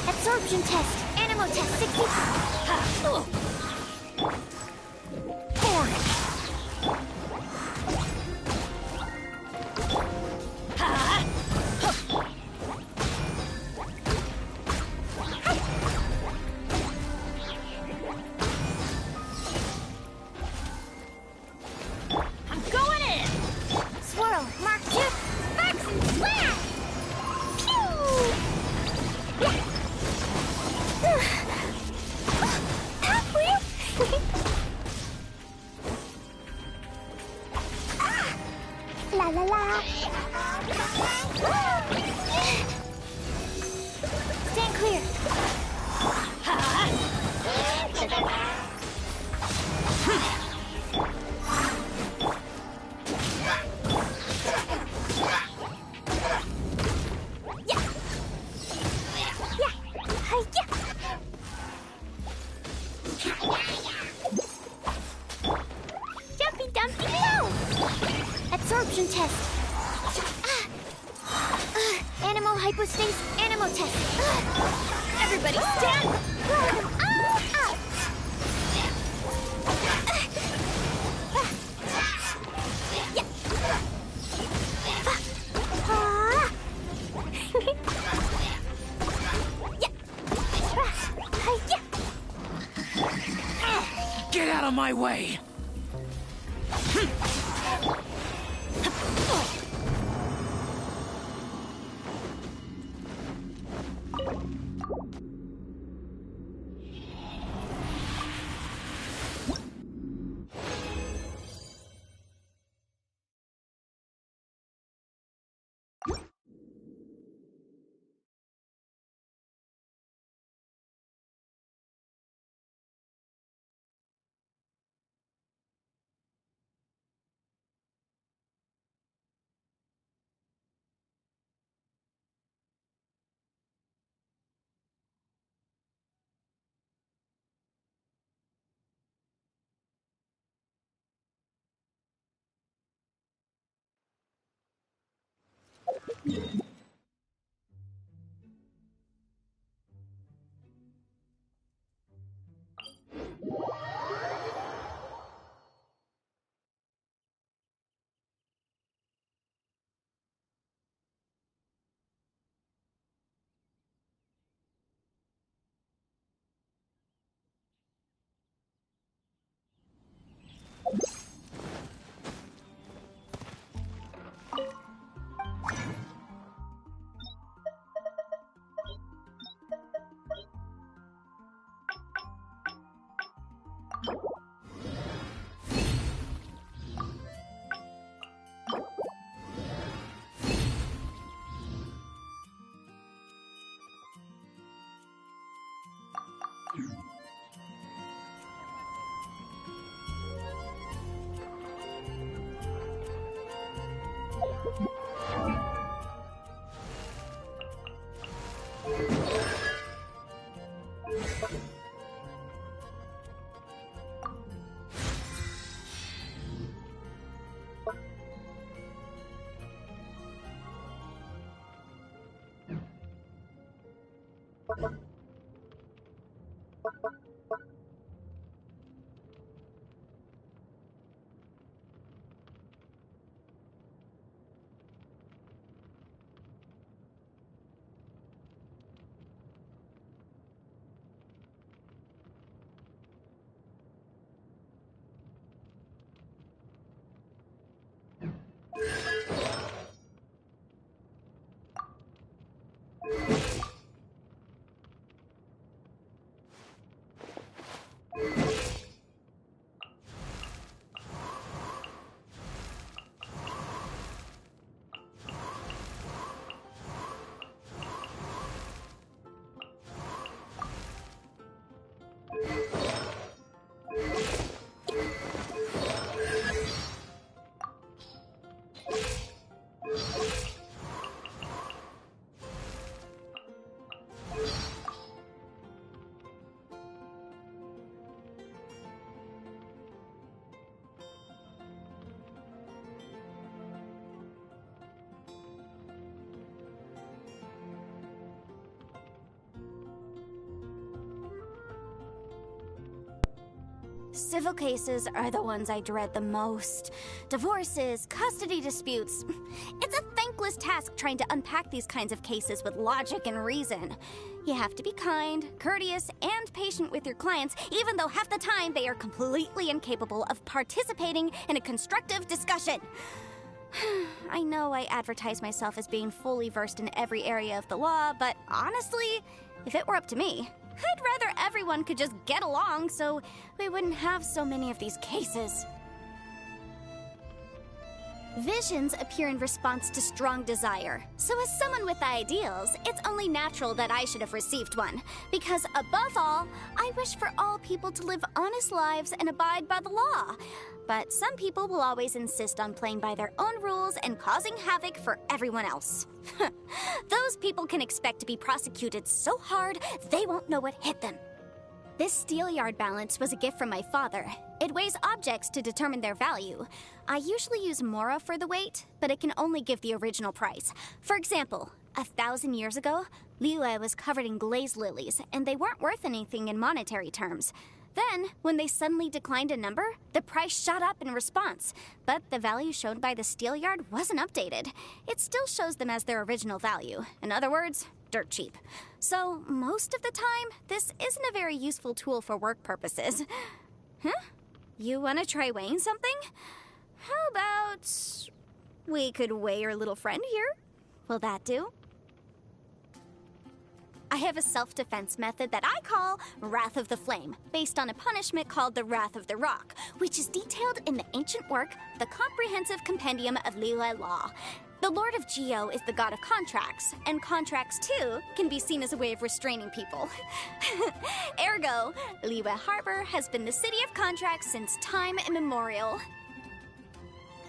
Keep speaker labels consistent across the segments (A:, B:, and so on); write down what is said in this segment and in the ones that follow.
A: Absorption test. Animal test 60.
B: I'm going in.
A: Swirl. Mark 2. Sparks and slash. Pew! Yeah. La la la. Stand clear. Absorption test. Animal hypostasis. Animal test.
B: Everybody stand.
C: Get out of my way! Civil cases are the ones I dread the most. Divorces, custody disputes. It's a thankless task trying to unpack these kinds of cases with logic and reason. You have to be kind, courteous, and patient with your clients, even though half the time they are completely incapable of participating in a constructive discussion. I know I advertise myself as being fully versed in every area of the law, but honestly, if it were up to me, I'd rather everyone could just get along so we wouldn't have so many of these cases. Visions appear in response to strong desire. So as someone with ideals, it's only natural that I should have received one. Because above all, I wish for all people to live honest lives and abide by the law. But some people will always insist on playing by their own rules and causing havoc for everyone else. Those people can expect to be prosecuted so hard, they won't know what hit them. This steelyard balance was a gift from my father. It weighs objects to determine their value. I usually use Mora for the weight, but it can only give the original price. For example, 1,000 years ago, Liyue was covered in glaze lilies, and they weren't worth anything in monetary terms. Then, when they suddenly declined a number, the price shot up in response. But the value shown by the steelyard wasn't updated. It still shows them as their original value. In other words, dirt cheap. So, most of the time, this isn't a very useful tool for work purposes. Huh? You want to try weighing something? How about we could weigh your little friend here? Will that do? I have a self-defense method that I call Wrath of the Flame, based on a punishment called the Wrath of the Rock, which is detailed in the ancient work, The Comprehensive Compendium of Liyue Law. The Lord of Geo is the god of contracts, and contracts, too, can be seen as a way of restraining people. Ergo, Liyue Harbor has been the city of contracts since time immemorial.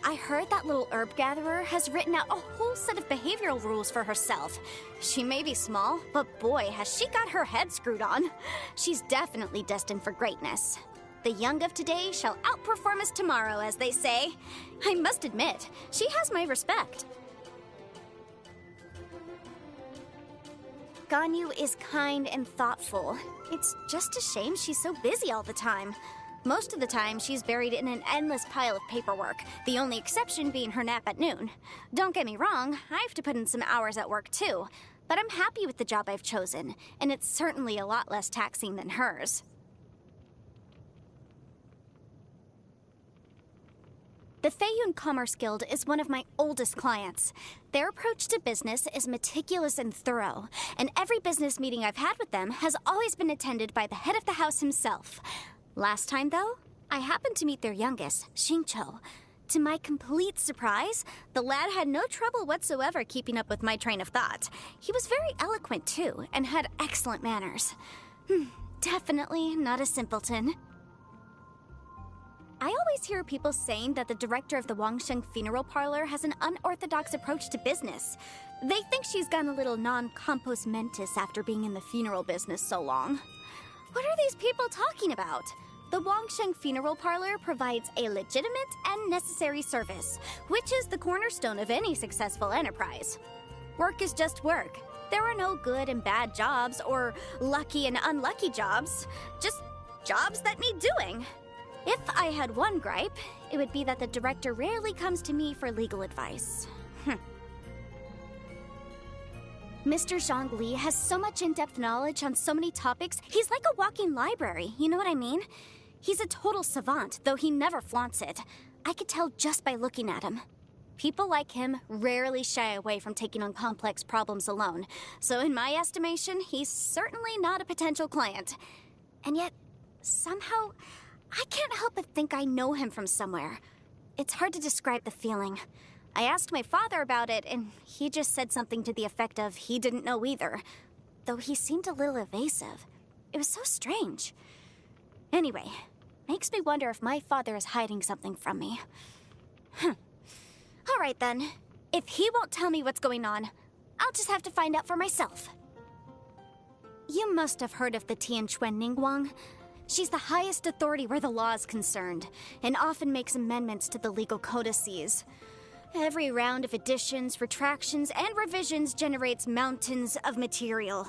C: I heard that little herb gatherer has written out a whole set of behavioral rules for herself. She may be small, but boy, has she got her head screwed on. She's definitely destined for greatness. The young of today shall outperform us tomorrow, as they say. I must admit, she has my respect. Ganyu is kind and thoughtful. It's just a shame she's so busy all the time. Most of the time, she's buried in an endless pile of paperwork, the only exception being her nap at noon. Don't get me wrong, I have to put in some hours at work too, but I'm happy with the job I've chosen, and it's certainly a lot less taxing than hers. The Feiyun Commerce Guild is one of my oldest clients. Their approach to business is meticulous and thorough, and every business meeting I've had with them has always been attended by the head of the house himself. Last time, though, I happened to meet their youngest, Xingqiu. To my complete surprise, the lad had no trouble whatsoever keeping up with my train of thought. He was very eloquent, too, and had excellent manners. Definitely not a simpleton. I always hear people saying that the director of the Wangsheng funeral parlor has an unorthodox approach to business. They think she's gone a little non-compos mentis after being in the funeral business so long. What are these people talking about? The Wangsheng Funeral Parlor provides a legitimate and necessary service, which is the cornerstone of any successful enterprise. Work is just work. There are no good and bad jobs, or lucky and unlucky jobs. Just jobs that need doing. If I had one gripe, it would be that the director rarely comes to me for legal advice. Mr. Zhongli has so much in-depth knowledge on so many topics, he's like a walking library, you know what I mean? He's a total savant, though he never flaunts it. I could tell just by looking at him. People like him rarely shy away from taking on complex problems alone, so in my estimation, he's certainly not a potential client. And yet, somehow, I can't help but think I know him from somewhere. It's hard to describe the feeling. I asked my father about it, and he just said something to the effect of he didn't know either, though he seemed a little evasive. It was so strange. Anyway, makes me wonder if my father is hiding something from me. All right then. If he won't tell me what's going on, I'll just have to find out for myself. You must have heard of the Tianquan Ningguang. She's the highest authority where the law is concerned, and often makes amendments to the legal codices. Every round of additions, retractions, and revisions generates mountains of material.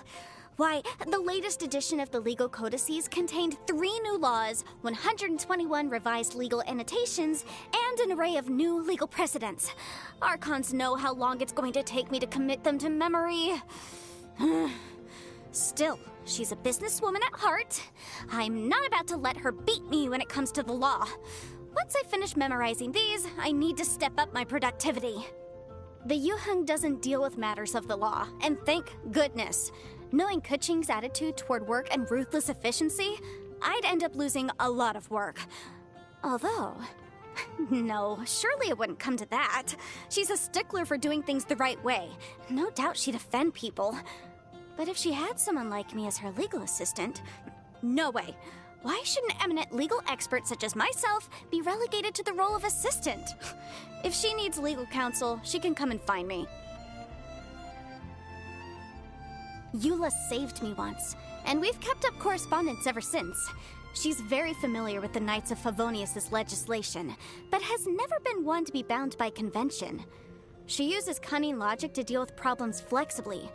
C: Why, the latest edition of the legal codices contained 3 new laws, 121 revised legal annotations, and an array of new legal precedents. Archons know how long it's going to take me to commit them to memory. Still, she's a businesswoman at heart. I'm not about to let her beat me when it comes to the law. Once I finish memorizing these, I need to step up my productivity. The Yuheng doesn't deal with matters of the law, and thank goodness. Knowing Keqing's attitude toward work and ruthless efficiency, I'd end up losing a lot of work. Although, no, surely it wouldn't come to that. She's a stickler for doing things the right way. No doubt she'd offend people. But if she had someone like me as her legal assistant, no way. Why should an eminent legal expert such as myself be relegated to the role of assistant? If she needs legal counsel, she can come and find me. Eula saved me once, and we've kept up correspondence ever since. She's very familiar with the Knights of Favonius' legislation, but has never been one to be bound by convention. She uses cunning logic to deal with problems flexibly.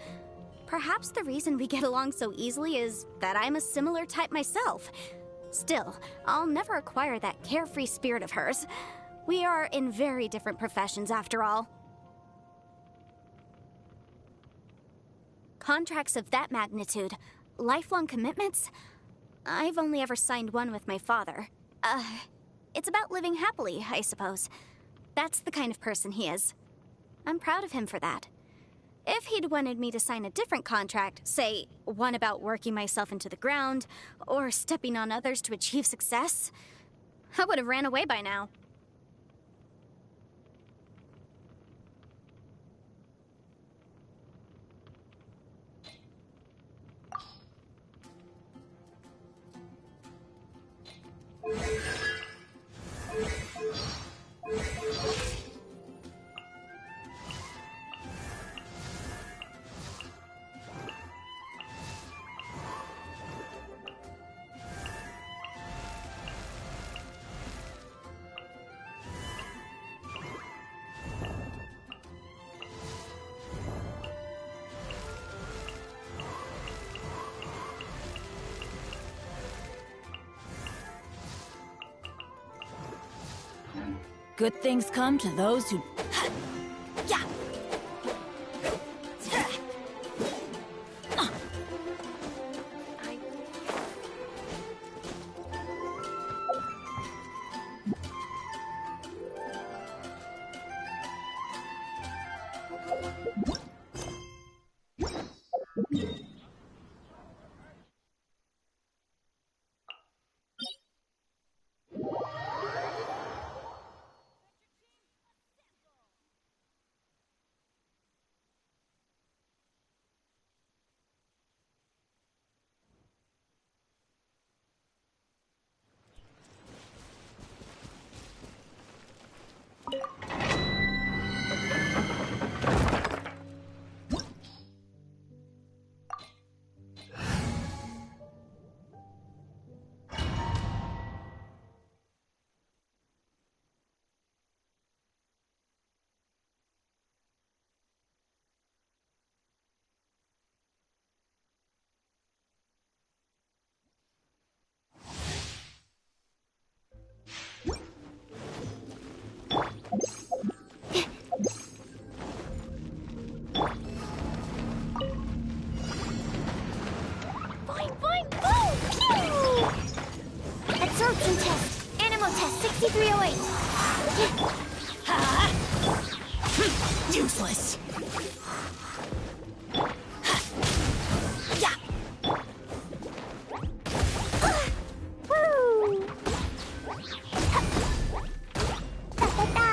C: Perhaps the reason we get along so easily is that I'm a similar type myself. Still, I'll never acquire that carefree spirit of hers. We are in very different professions after all. Contracts of that magnitude, lifelong commitments? I've only ever signed one with my father. It's about living happily, I suppose. That's the kind of person he is. I'm proud of him for that. If he'd wanted me to sign a different contract, say, one about working myself into the ground, or stepping on others to achieve success, I would have ran away by now.
B: Good things come to those who... Yeah!
A: Absorption test. Animal test 6308.
B: Useless.
A: Woo! Da, da, da.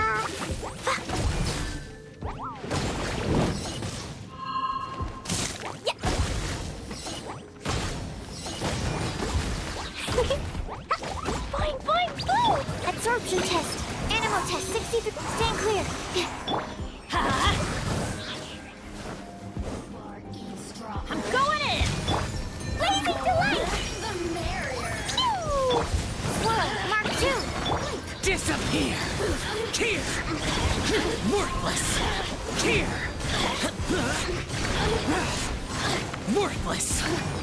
A: Boing, boing, boom! Absorption test. Animal test 63. Stand clear.
B: I'm going in!
A: Blazing delight! Pew! Whoa, Mark 2.
D: Disappear! Here! Worthless! Here! Worthless!